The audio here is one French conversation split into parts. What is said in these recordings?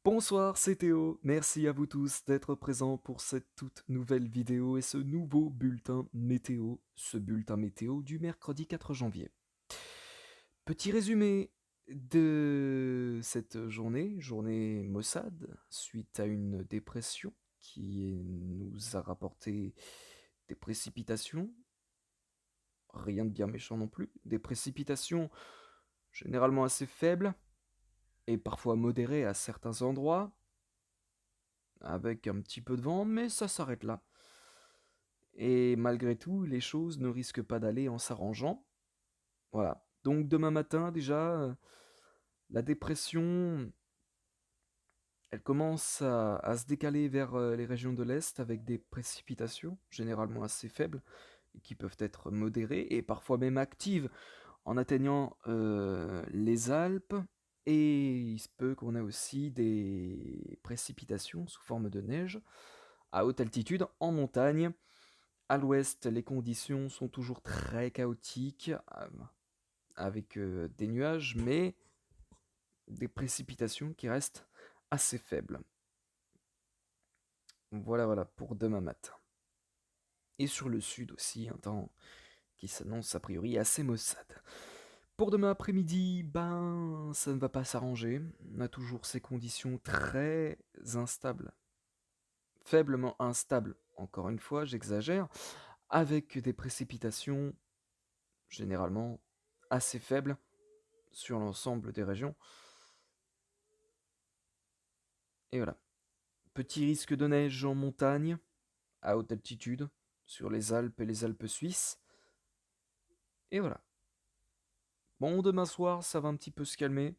Bonsoir, c'est Théo. Merci à vous tous d'être présents pour cette toute nouvelle vidéo et ce nouveau bulletin météo du mercredi 4 janvier. Petit résumé de cette journée maussade, suite à une dépression qui nous a rapporté des précipitations, rien de bien méchant non plus, des précipitations généralement assez faibles et parfois modérées à certains endroits, avec un petit peu de vent, mais ça s'arrête là. Et malgré tout, les choses ne risquent pas d'aller en s'arrangeant. Voilà. Donc demain matin, déjà, la dépression, elle commence à se décaler vers les régions de l'Est avec des précipitations, généralement assez faibles, et qui peuvent être modérées et parfois même actives en atteignant les Alpes. Et il se peut qu'on ait aussi des précipitations sous forme de neige à haute altitude en montagne. À l'ouest, les conditions sont toujours très chaotiques, avec des nuages, mais des précipitations qui restent assez faibles. Voilà, voilà, pour demain matin. Et sur le sud aussi, un temps qui s'annonce a priori assez maussade. Pour demain après-midi, ben, ça ne va pas s'arranger. On a toujours ces conditions très instables, faiblement instables, encore une fois, j'exagère, avec des précipitations généralement assez faibles sur l'ensemble des régions. Et voilà. Petit risque de neige en montagne, à haute altitude, sur les Alpes et les Alpes suisses. Et voilà. Bon, demain soir, ça va un petit peu se calmer.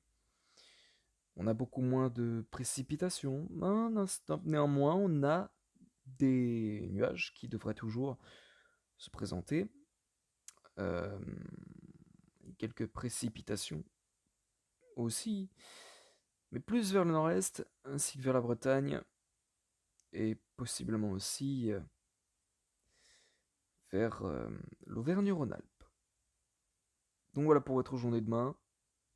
On a beaucoup moins de précipitations. Un instant, néanmoins, on a des nuages qui devraient toujours se présenter. Euh, Quelques précipitations aussi, mais plus vers le nord-est, ainsi que vers la Bretagne, et possiblement aussi vers l'Auvergne-Rhône-Alpes. Donc voilà pour votre journée de demain.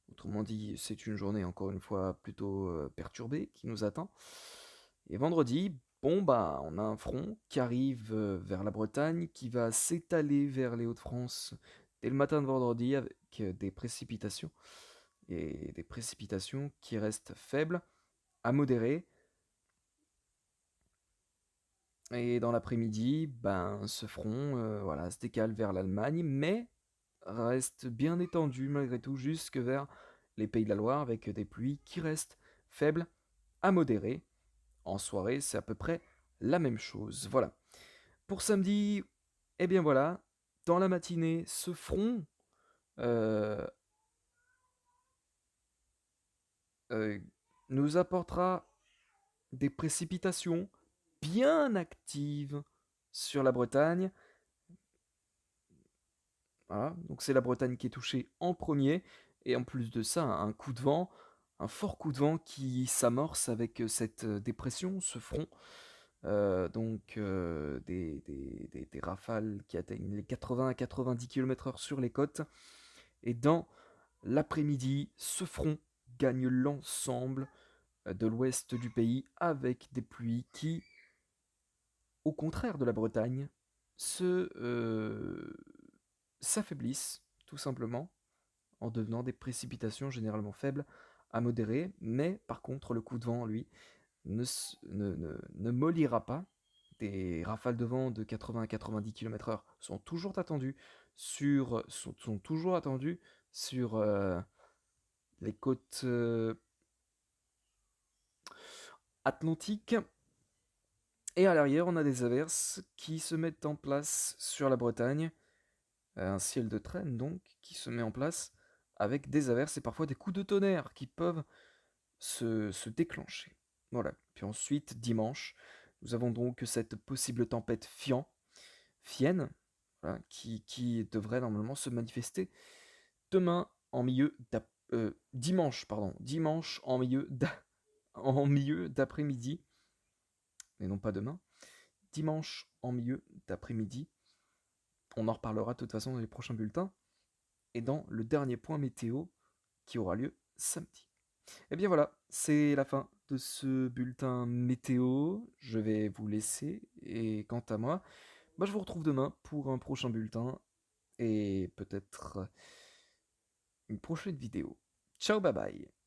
Autrement dit, c'est une journée encore une fois plutôt perturbée qui nous attend. Et vendredi, bon bah on a un front qui arrive vers la Bretagne, qui va s'étaler vers les Hauts-de-France dès le matin de vendredi avec des précipitations. Et des précipitations qui restent faibles à modérées. Et dans l'après-midi, ben ce front voilà, se décale vers l'Allemagne, mais reste bien étendu malgré tout jusque vers les Pays de la Loire avec des pluies qui restent faibles à modérées. En soirée, c'est à peu près la même chose. Voilà. Pour samedi, eh bien voilà, dans la matinée, ce front euh, euh, nous apportera des précipitations bien actives sur la Bretagne. Voilà, donc c'est la Bretagne qui est touchée en premier, et en plus de ça, un coup de vent, un fort coup de vent qui s'amorce avec cette dépression, ce front, des rafales qui atteignent les 80 à 90 km/h sur les côtes, et dans l'après-midi, ce front gagne l'ensemble de l'ouest du pays avec des pluies qui, au contraire de la Bretagne, s'affaiblissent tout simplement en devenant des précipitations généralement faibles à modérées, mais par contre le coup de vent, lui, ne mollira pas. Des rafales de vent de 80 à 90 km/h sont toujours attendues sur les côtes atlantiques. Et à l'arrière, on a des averses qui se mettent en place sur la Bretagne, un ciel de traîne donc, qui se met en place avec des averses et parfois des coups de tonnerre qui peuvent se déclencher. Voilà. Puis ensuite, dimanche, nous avons donc cette possible tempête Fienne, voilà, qui devrait normalement se manifester demain en milieu dimanche en milieu d'après-midi, mais non pas demain, dimanche en milieu d'après-midi. On en reparlera de toute façon dans les prochains bulletins et dans le dernier point météo qui aura lieu samedi. Et bien voilà, c'est la fin de ce bulletin météo. Je vais vous laisser et quant à moi, je vous retrouve demain pour un prochain bulletin et peut-être une prochaine vidéo. Ciao, bye bye.